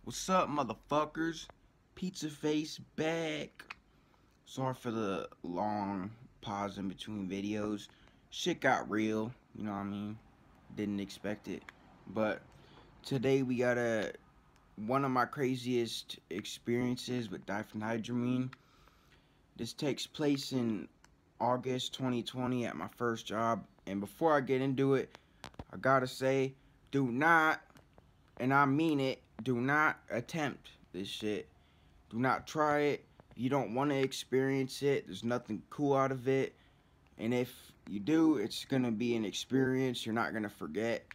What's up, motherfuckers? Pizza Face back. Sorry for the long pause in between videos. Shit got real, you know what I mean? Didn't expect it. But today we got one of my craziest experiences with diphenhydramine. This takes place in August 2020 at my first job. And before I get into it, I gotta say, do not, and I mean it, do not attempt this shit. Do not try it. You don't want to experience it. There's nothing cool out of it. And if you do, it's going to be an experience you're not going to forget.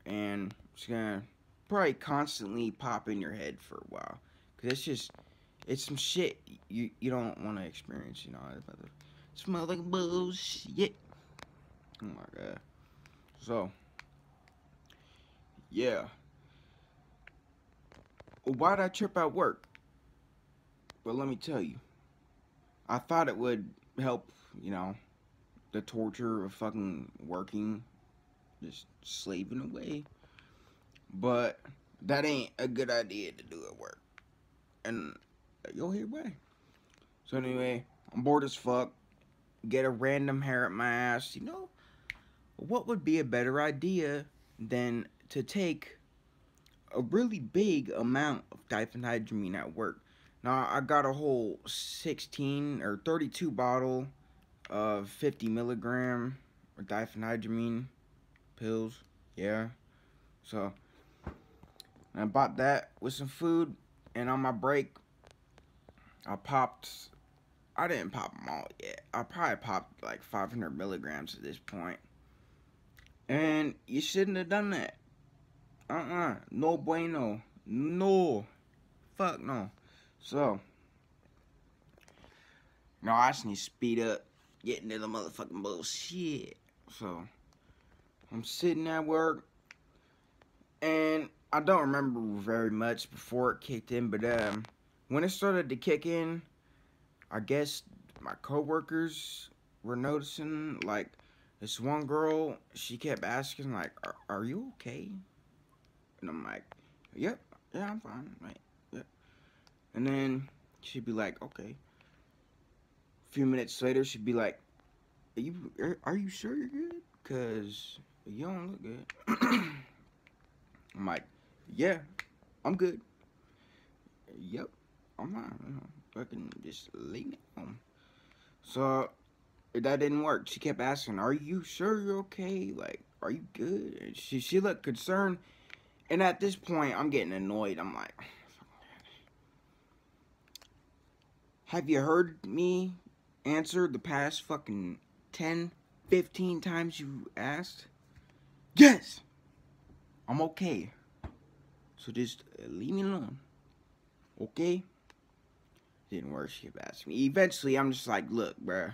And it's going to probably constantly pop in your head for a while. Because it's some shit you don't want to experience, you know. It smells like bullshit. Oh my god. So, yeah. Why'd I trip at work? Well, let me tell you. I thought it would help, you know, the torture of fucking working, just slaving away. But that ain't a good idea to do at work. And you'll hear why. So anyway, I'm bored as fuck. Get a random hair at my ass. You know, what would be a better idea than to take a really big amount of diphenhydramine at work? Now, I got a whole 16 or 32 bottle of 50 milligram diphenhydramine pills. Yeah. So, I bought that with some food. And on my break, I didn't pop them all yet. I probably popped like 500 milligrams at this point. And you shouldn't have done that. No bueno. No. Fuck no. So, no, I just need to speed up, get into the motherfucking bullshit. So, I'm sitting at work, and I don't remember very much before it kicked in, but when it started to kick in, I guess my coworkers were noticing, like, this one girl, she kept asking, like, are you okay? And I'm like, yep, yeah, I'm fine, right, yep. And then she'd be like, okay. A few minutes later, she'd be like, are you sure you're good? Because you don't look good. I'm like, yeah, I'm good. Yep, I'm fine. You know, fucking just leave me alone. So, that didn't work. She kept asking, are you sure you're okay? Like, are you good? And she looked concerned. And at this point, I'm getting annoyed. I'm like, have you heard me answer the past fucking 10, 15 times you asked? Yes! I'm okay. So just leave me alone. Okay? Didn't work. She kept asking me. Eventually, I'm just like, look, bruh.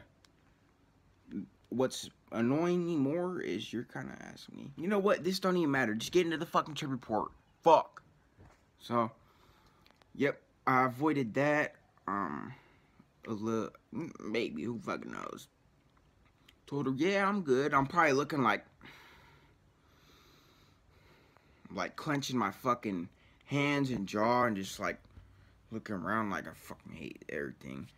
What's annoying me more is you're kind of asking me. You know what? This don't even matter. Just get into the fucking trip report. Fuck. So, yep. I avoided that. A little, maybe, who fucking knows. Told her, yeah, I'm good. I'm probably looking like clenching my fucking hands and jaw and just like looking around like I fucking hate everything.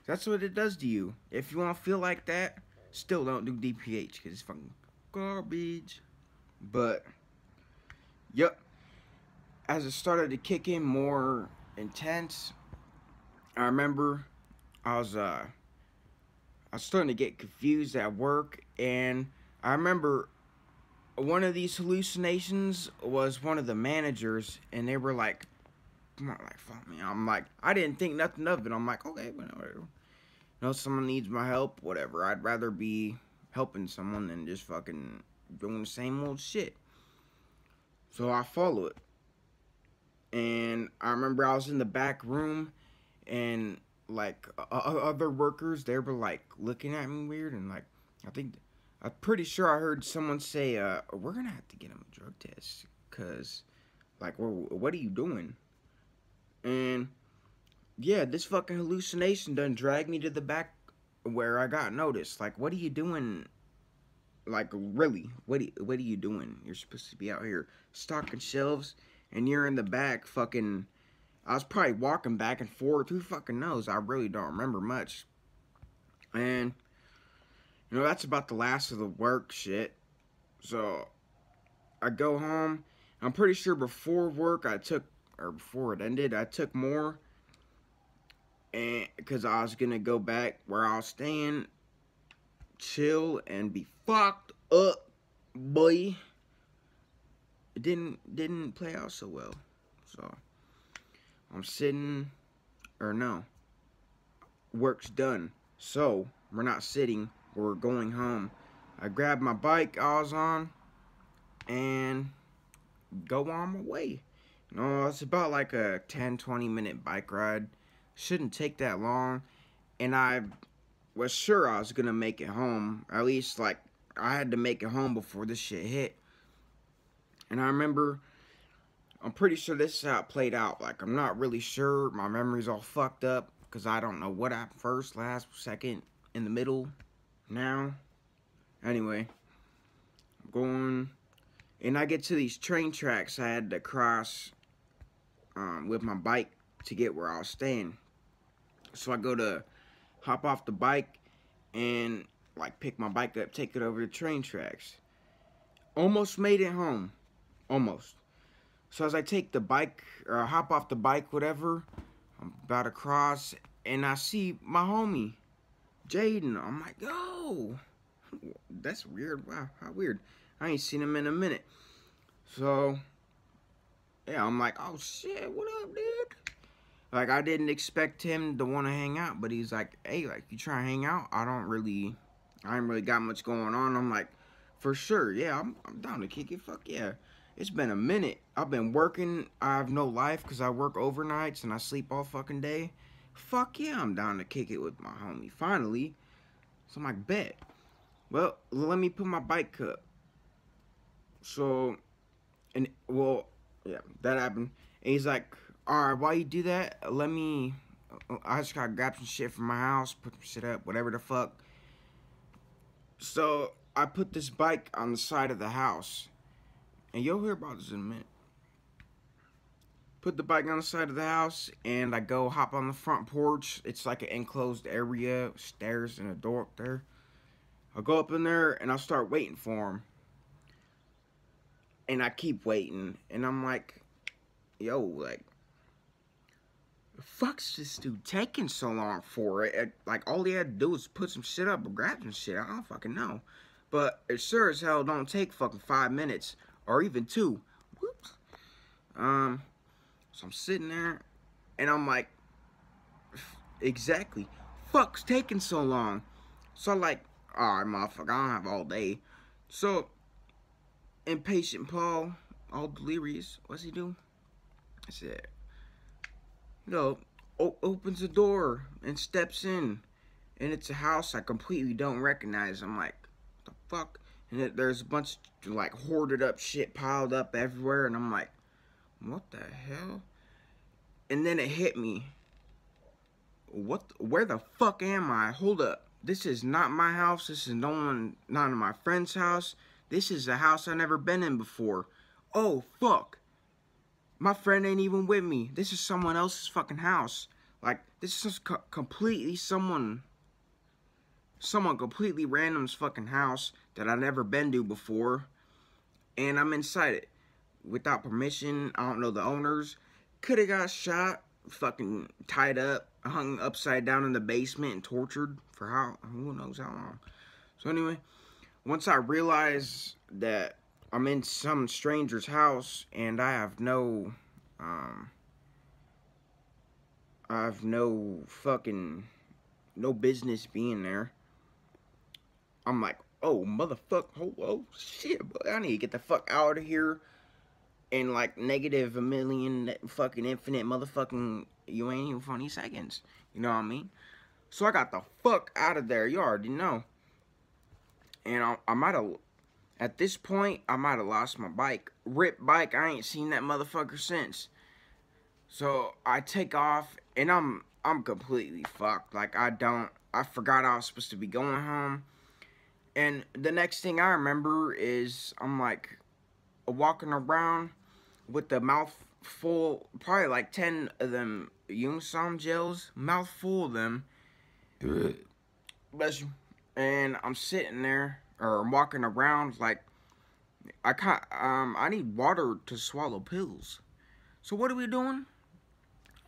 That's what it does to you. If you want to feel like that, still don't do DPH because it's fucking garbage. But, yep. As it started to kick in more intense, I remember I was starting to get confused at work, and I remember one of these hallucinations was one of the managers, and they were like, fuck me. I'm like, I didn't think nothing of it. I'm like, okay, whatever. You know, someone needs my help, whatever. I'd rather be helping someone than just fucking doing the same old shit. So I follow it. And I remember I was in the back room, and like other workers, they were like looking at me weird, and like I'm pretty sure I heard someone say, we're gonna have to get him a drug test, cause like, what are you doing? And yeah, this fucking hallucination done dragged me to the back where I got noticed. Like, what are you doing? Like, really, what are you doing? You're supposed to be out here stocking shelves, and you're in the back fucking I was probably walking back and forth. Who fucking knows? I really don't remember much. And, you know, that's about the last of the work shit. So, I go home. I'm pretty sure before work I took, or before it ended, I took more. And, because I was going to go back where I was staying, chill, and be fucked up, boy. It didn't play out so well. So, I'm sitting, or no, work's done. So, we're not sitting, we're going home. I grabbed my bike I was on, and go on my way. No, it's about like a 10-20 minute bike ride. Shouldn't take that long. And I was sure I was gonna make it home. At least, like, I had to make it home before this shit hit. And I remember, I'm pretty sure this is how it played out. Like, I'm not really sure. My memory's all fucked up because I don't know what happened first, last, second, in the middle, now. Anyway, I'm going, and I get to these train tracks I had to cross with my bike to get where I was staying. So I go to hop off the bike and like pick my bike up, take it over the train tracks. Almost made it home. Almost. So as I take the bike, or hop off the bike, whatever, I'm about to cross, and I see my homie, Jaden. I'm like, yo, that's weird. Wow, how weird. I ain't seen him in a minute. So, yeah, I'm like, oh shit, what up, dude? Like, I didn't expect him to want to hang out, but he's like, hey, like, you try to hang out? I ain't really got much going on. I'm like, for sure, yeah, I'm down to kick it, fuck yeah. It's been a minute. I've been working. I have no life because I work overnights and I sleep all fucking day. Fuck yeah, I'm down to kick it with my homie. Finally. So I'm like, bet. Well, let me put my bike up. So, and, well, yeah, that happened. And he's like, alright, while you do that, I just gotta grab some shit from my house, put some shit up, whatever the fuck. So, I put this bike on the side of the house. And you'll hear about this in a minute. Put the bike on the side of the house, and I go hop on the front porch. It's like an enclosed area, stairs and a door up there. I'll go up in there, and I'll start waiting for him. And I keep waiting, and I'm like, yo, like, the fuck's this dude taking so long for? Like, all he had to do was put some shit up or grab some shit. I don't fucking know. But it sure as hell don't take fucking 5 minutes. Or even 2. Whoops. So I'm sitting there, and I'm like, exactly. Fuck's taking so long. So I'm like, alright, motherfucker, I don't have all day. So, impatient Paul, all delirious, what's he do? I said, you know, opens the door and steps in. And it's a house I completely don't recognize. I'm like, what the fuck? And there's a bunch of, like, hoarded up shit piled up everywhere. And I'm like, what the hell? And then it hit me. Where the fuck am I? Hold up. This is not my house. This is none of my friend's house. This is a house I've never been in before. Oh, fuck. My friend ain't even with me. This is someone else's fucking house. Like, this is completely someone completely random's fucking house that I've never been to before. And I'm inside it. Without permission. I don't know the owners. Could've got shot. Fucking tied up. Hung upside down in the basement and tortured for who knows how long. So anyway, once I realized that I'm in some stranger's house and I have no business being there. I'm like, oh, motherfucker, oh, shit, boy, I need to get the fuck out of here. In like negative a million fucking infinite motherfucking, you ain't even 20 seconds. You know what I mean? So I got the fuck out of there. You already know. And I might have, at this point, I might have lost my bike. Rip bike, I ain't seen that motherfucker since. So I take off, and I'm completely fucked. Like, I forgot I was supposed to be going home. And the next thing I remember is I'm like walking around with the mouth full, probably like 10 of them unisom gels, mouth full of them. Bless you. And I'm sitting there, or I'm walking around like, I need water to swallow pills. So what are we doing?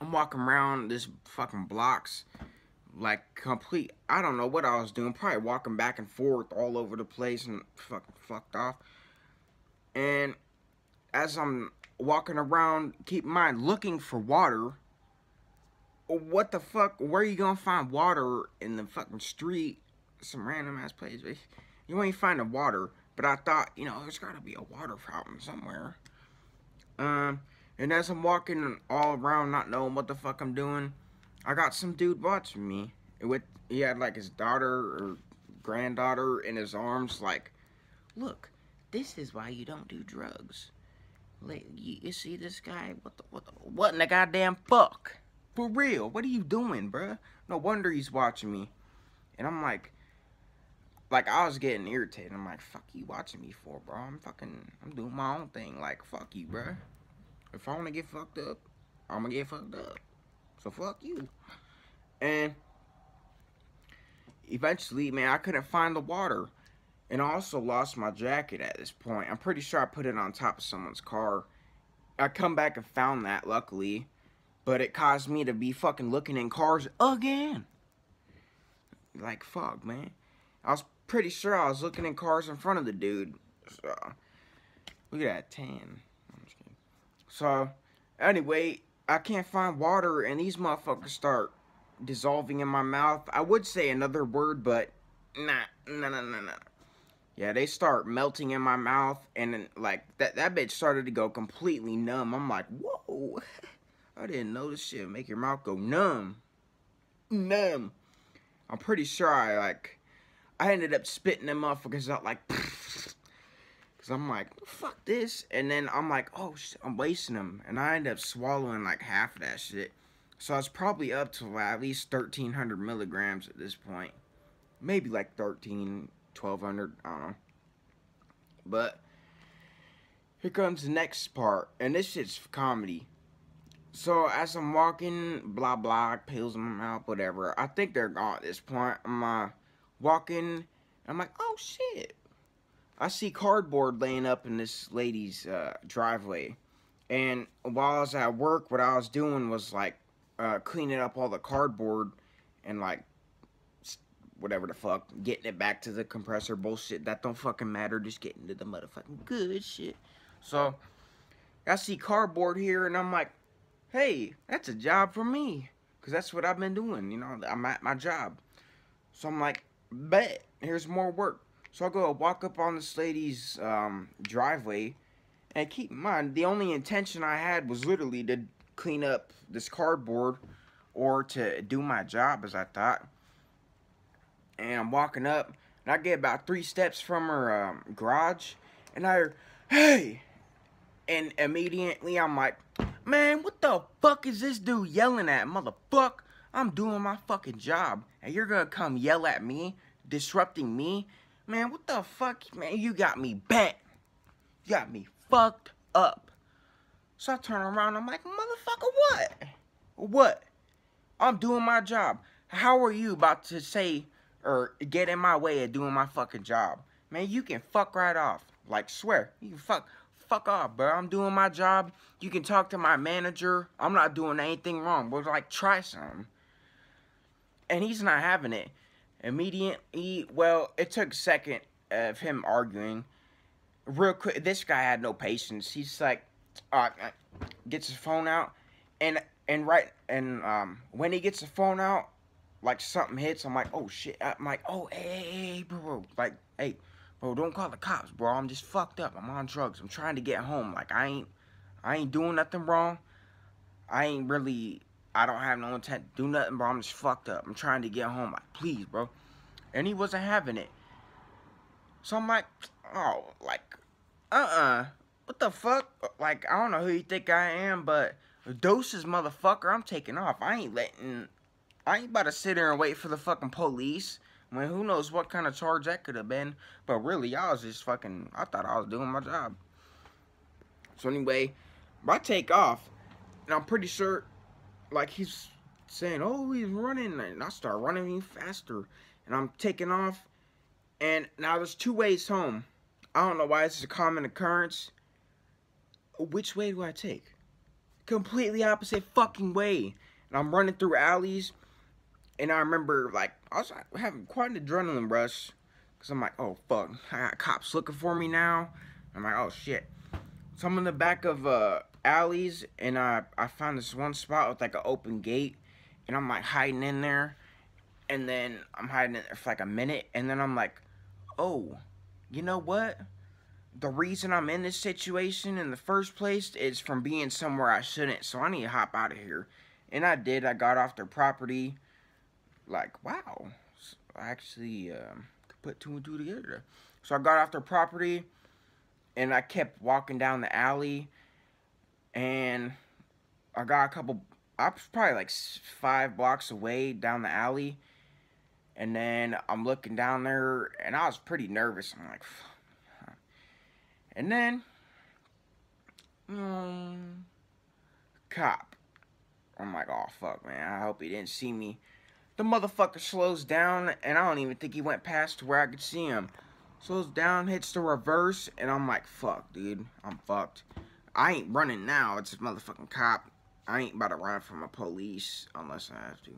I'm walking around this fucking blocks, like complete, I don't know what I was doing, probably walking back and forth all over the place and fucking fucked off. And as I'm walking around, keep in mind, looking for water, what the fuck, where are you gonna find water in the fucking street? Some random ass place, you ain't finding water. But I thought, you know, there's gotta be a water fountain somewhere. And as I'm walking all around, not knowing what the fuck I'm doing, I got some dude watching me. He had like his daughter or granddaughter in his arms, like, look, this is why you don't do drugs. Like, you see this guy? What in the goddamn fuck? For real, what are you doing, bruh? No wonder he's watching me. And I'm like I was getting irritated. I'm like, fuck you watching me for, bro? I'm doing my own thing. Like, fuck you, bruh. If I want to get fucked up, I'm gonna get fucked up. So fuck you. And eventually, man, I couldn't find the water. And I also lost my jacket at this point. I'm pretty sure I put it on top of someone's car. I come back and found that, luckily. But it caused me to be fucking looking in cars again. Like, fuck, man. I was pretty sure I was looking in cars in front of the dude. So, look at that tan. I'm just kidding. So, anyway, I can't find water, and these motherfuckers start dissolving in my mouth. I would say another word, but nah. Yeah, they start melting in my mouth, and then, like, that bitch started to go completely numb. I'm like, whoa. I didn't know this shit would make your mouth go numb. Numb. I'm pretty sure I ended up spitting them motherfuckers out like, because I'm like, fuck this. And then I'm like, oh shit, I'm wasting them. And I ended up swallowing like half of that shit. So I was probably up to at least 1,300 milligrams at this point. Maybe like 1,200, I don't know. But here comes the next part. And this shit's comedy. So as I'm walking, blah blah, pills in my mouth, whatever. I think they're gone at this point. I'm walking, I'm like, oh shit. I see cardboard laying up in this lady's driveway. And while I was at work, what I was doing was like cleaning up all the cardboard and like whatever the fuck, getting it back to the compressor bullshit. That don't fucking matter, just getting to the motherfucking good shit. So I see cardboard here and I'm like, hey, that's a job for me. Because that's what I've been doing, you know, I'm at my job. So I'm like, bet, here's more work. So I go walk up on this lady's driveway. And keep in mind, the only intention I had was literally to clean up this cardboard or to do my job, as I thought. And I'm walking up, and I get about 3 steps from her garage. And I hear, hey! And immediately I'm like, man, what the fuck is this dude yelling at, motherfucker? I'm doing my fucking job, and you're gonna come yell at me, disrupting me? Man, what the fuck? Man, you got me bent. You got me fucked up. So I turn around, I'm like, motherfucker, what? What? I'm doing my job. How are you about to say, or get in my way of doing my fucking job? Man, you can fuck right off. Like, swear, you can fuck off, bro. I'm doing my job. You can talk to my manager. I'm not doing anything wrong. But like, try something. And he's not having it. Immediately, well, it took a second of him arguing. Real quick, this guy had no patience. He's like, gets his phone out, and when he gets the phone out, like something hits. I'm like, oh shit. I'm like, oh hey bro, like hey. Bro, don't call the cops, bro. I'm just fucked up. I'm on drugs. I'm trying to get home. Like, I ain't doing nothing wrong. I don't have no intent to do nothing, bro. I'm just fucked up. I'm trying to get home. Like, please, bro. And he wasn't having it. So I'm like, oh, like, what the fuck? Like, I don't know who you think I am, but doses, motherfucker, I'm taking off. I ain't about to sit there and wait for the fucking police. I mean, who knows what kind of charge that could have been. But really, I was just fucking, I thought I was doing my job. So anyway, But I take off, and I'm pretty sure, like, he's saying, oh, he's running, and I start running even faster, and I'm taking off, and now there's 2 ways home. I don't know why this is a common occurrence. Which way do I take? Completely opposite fucking way. And I'm running through alleys, and I remember, like, I was having quite an adrenaline rush, because I'm like, oh, fuck, I got cops looking for me now. I'm like, oh, shit. So I'm in the back of alleys, and I found this one spot with, like, an open gate, and I'm, like, hiding in there, and then I'm hiding in there for, like, a minute, and then I'm like, oh, you know what? The reason I'm in this situation in the first place is from being somewhere I shouldn't, so I need to hop out of here. And I did. I got off their property. Like, wow. I actually could put 2 and 2 together. So I got off their property, and I kept walking down the alley, and I got a couple, I was probably like 5 blocks away down the alley, and then I'm looking down there, and I was pretty nervous. I'm like, and then, cop. I'm like, oh, fuck, man, I hope he didn't see me. The motherfucker slows down, and I don't even think he went past to where I could see him. Slows down, hits the reverse, and I'm like, fuck, dude, I'm fucked. I ain't running now, it's a motherfucking cop. I ain't about to run from a police unless I have to.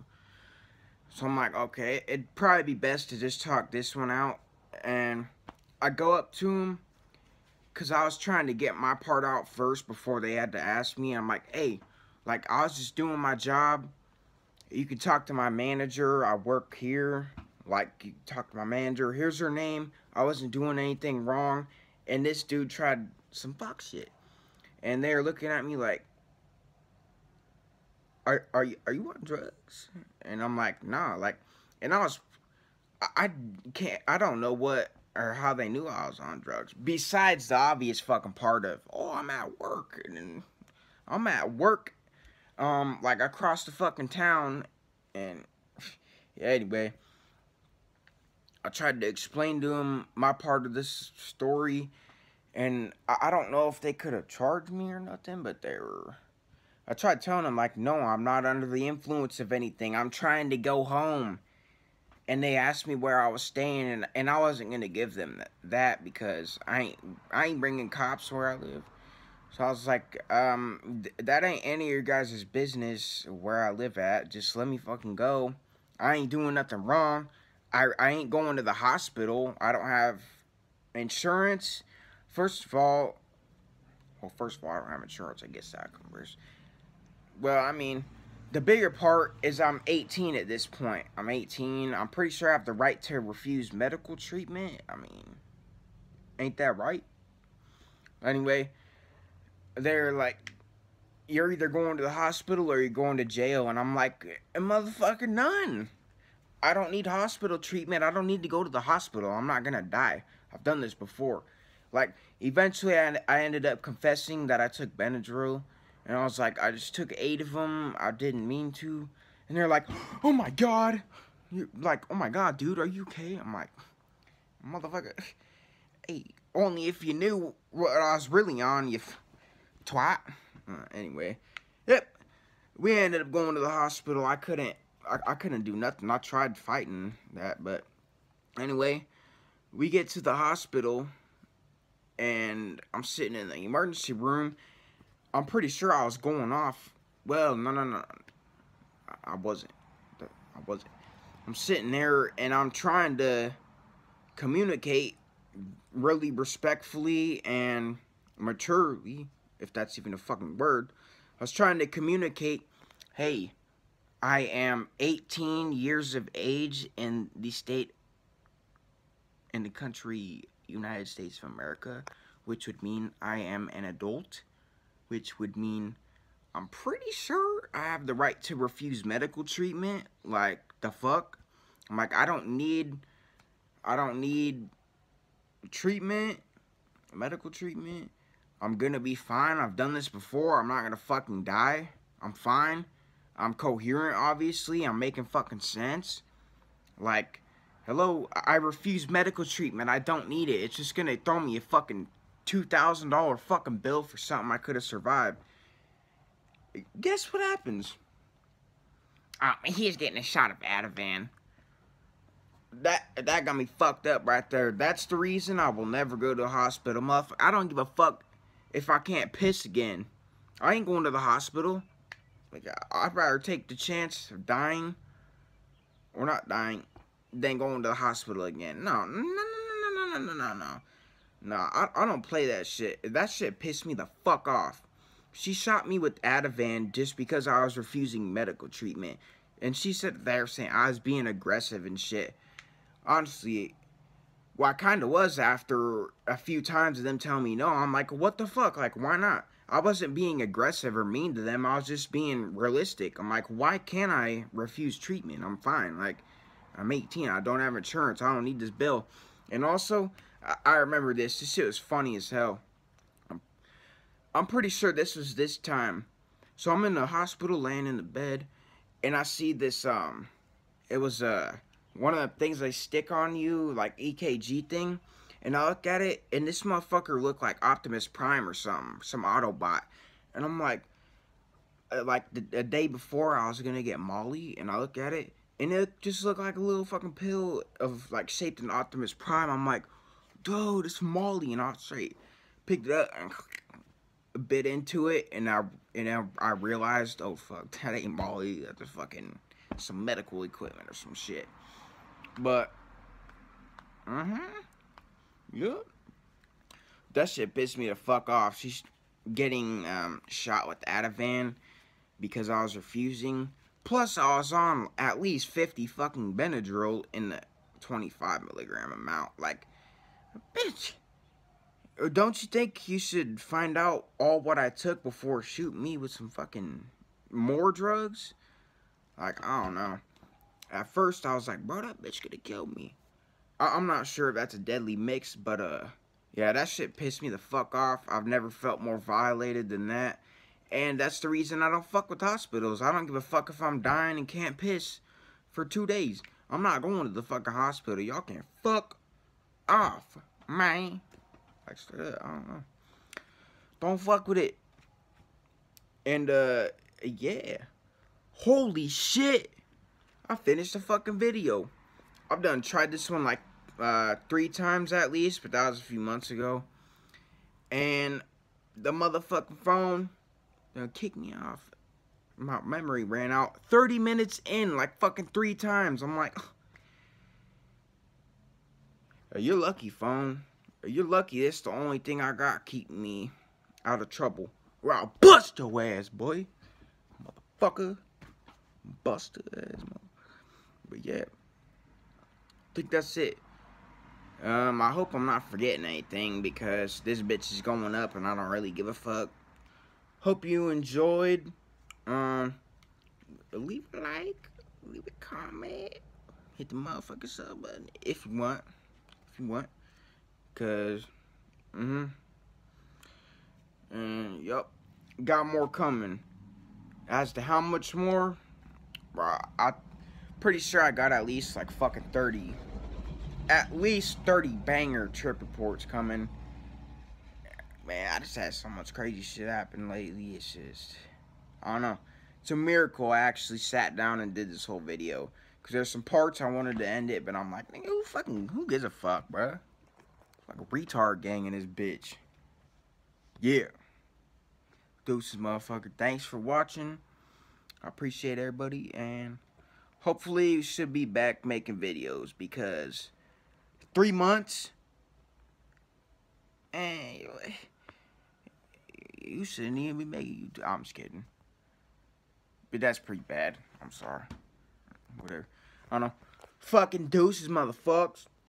So I'm like, okay, it'd probably be best to just talk this one out. And I go up to him, because I was trying to get my part out first before they had to ask me. I'm like, hey, like, I was just doing my job. You can talk to my manager. I work here. Like, you can talk to my manager. Here's her name. I wasn't doing anything wrong. And this dude tried some fuck shit. And they're looking at me like, are you on drugs? And I'm like, nah. Like, and I don't know what or how they knew I was on drugs. Besides the obvious fucking part of, oh, I'm at work. And I'm at work, like, across the fucking town. And, yeah, anyway, I tried to explain to him my part of this story. And I don't know if they could have charged me or nothing, but I tried telling them, like, no, I'm not under the influence of anything. I'm trying to go home. And they asked me where I was staying, and I wasn't going to give them that because I ain't bringing cops where I live. So I was like, that ain't any of your guys' business where I live at. Just let me fucking go. I ain't doing nothing wrong. I ain't going to the hospital. I don't have insurance. First of all, I don't have insurance. I guess that covers. Well, I mean, the bigger part is I'm 18 at this point. I'm 18. I'm pretty sure I have the right to refuse medical treatment. I mean, ain't that right? Anyway, they're like, you're either going to the hospital or you're going to jail. And I'm like, motherfucker, none. I don't need hospital treatment. I don't need to go to the hospital. I'm not going to die. I've done this before. Like, eventually I ended up confessing that I took Benadryl. And I was like, I just took 8 of them. I didn't mean to. And they're like, oh my God. You're like, oh my God, dude, are you okay? I'm like, motherfucker. Hey, only if you knew what I was really on, you twat. Anyway, yep. We ended up going to the hospital. I couldn't do nothing. I tried fighting that, but anyway, we get to the hospital, and I'm sitting in the emergency room. I'm pretty sure I was going off. Well, no. I wasn't. I'm sitting there, and I'm trying to communicate really respectfully and maturely, if that's even a fucking word. I was trying to communicate, hey, I am 18 years of age in the country, United States of America, which would mean I am an adult, which would mean I'm pretty sure I have the right to refuse medical treatment. Like, the fuck? I'm like, I don't need treatment, medical treatment. I'm gonna be fine. I've done this before. I'm not gonna fucking die. I'm fine. I'm coherent, obviously. I'm making fucking sense. Like, hello, I refuse medical treatment. I don't need it. It's just gonna throw me a fucking $2,000 fucking bill for something I could have survived. guess what happens? He's getting a shot of Ativan. That got me fucked up right there. That's the reason I will never go to the hospital. I don't give a fuck if I can't piss again. I ain't going to the hospital. Like, I'd rather take the chance of dying, or not dying, than going to the hospital again. No. No, I don't play that shit. That shit pissed me the fuck off. She shot me with Ativan just because I was refusing medical treatment. And she said they were saying I was being aggressive and shit. Honestly, well, I kind of was after a few times of them telling me no. I'm like, what the fuck? Like, why not? I wasn't being aggressive or mean to them. I was just being realistic. I'm like, why can't I refuse treatment? I'm fine. Like, I'm 18. I don't have insurance. I don't need this bill. And also, I remember this. This shit was funny as hell. I'm pretty sure this was this time. So I'm in the hospital laying in the bed, and I see this, it was, one of the things they stick on you, like EKG thing. And I look at it, and this motherfucker looked like Optimus Prime or something, some Autobot. And I'm like the day before I was gonna get Molly, and I look at it, and it just looked like a little fucking pill of, like, shaped in Optimus Prime. I'm like, dude, it's Molly. And I straight picked it up and bit into it, and I realized, oh fuck, that ain't Molly. That's a fucking some medical equipment or some shit. But yeah, that shit pissed me the fuck off. She's getting shot with Ativan because I was refusing. Plus, I was on at least 50 fucking Benadryl in the 25 milligram amount. Like, bitch. Don't you think you should find out all what I took before shooting me with some fucking more drugs? Like, I don't know. At first, I was like, bro, that bitch could have killed me. I'm not sure if that's a deadly mix, but, yeah, that shit pissed me the fuck off. I've never felt more violated than that. And that's the reason I don't fuck with hospitals. I don't give a fuck if I'm dying and can't piss for 2 days. I'm not going to the fucking hospital. Y'all can fuck off, man. Like, straight up, I don't know. Don't fuck with it. And, yeah. Holy shit. I finished the fucking video. I've tried this one like 3 times at least, but that was a few months ago. And the motherfucking phone kicked me off. My memory ran out 30 minutes in, like fucking 3 times. I'm like, you're lucky, phone. You're lucky. That's the only thing I got keeping me out of trouble. Or I'll bust your ass, boy. Motherfucker. Bust your ass, motherfucker. But yeah, I think that's it. I hope I'm not forgetting anything because this bitch is going up and I don't really give a fuck. Hope you enjoyed. Leave a like, leave a comment, hit the motherfucking sub button if you want. Cause, and yup, got more coming. As to how much more, bro, I'm pretty sure I got at least like fucking 30. At least 30 banger trip reports coming. Man, I just had so much crazy shit happen lately. It's just, I don't know. It's a miracle I actually sat down and did this whole video. Because there's some parts I wanted to end it, but I'm like, nigga, who gives a fuck, bruh? Like a retard gang in this bitch. Yeah. Deuces, motherfucker. Thanks for watching. I appreciate everybody, and hopefully you should be back making videos, because 3 months, and you shouldn't even be making. I'm just kidding, but that's pretty bad. I'm sorry. Whatever. I don't know. Fucking deuces, motherfuckers.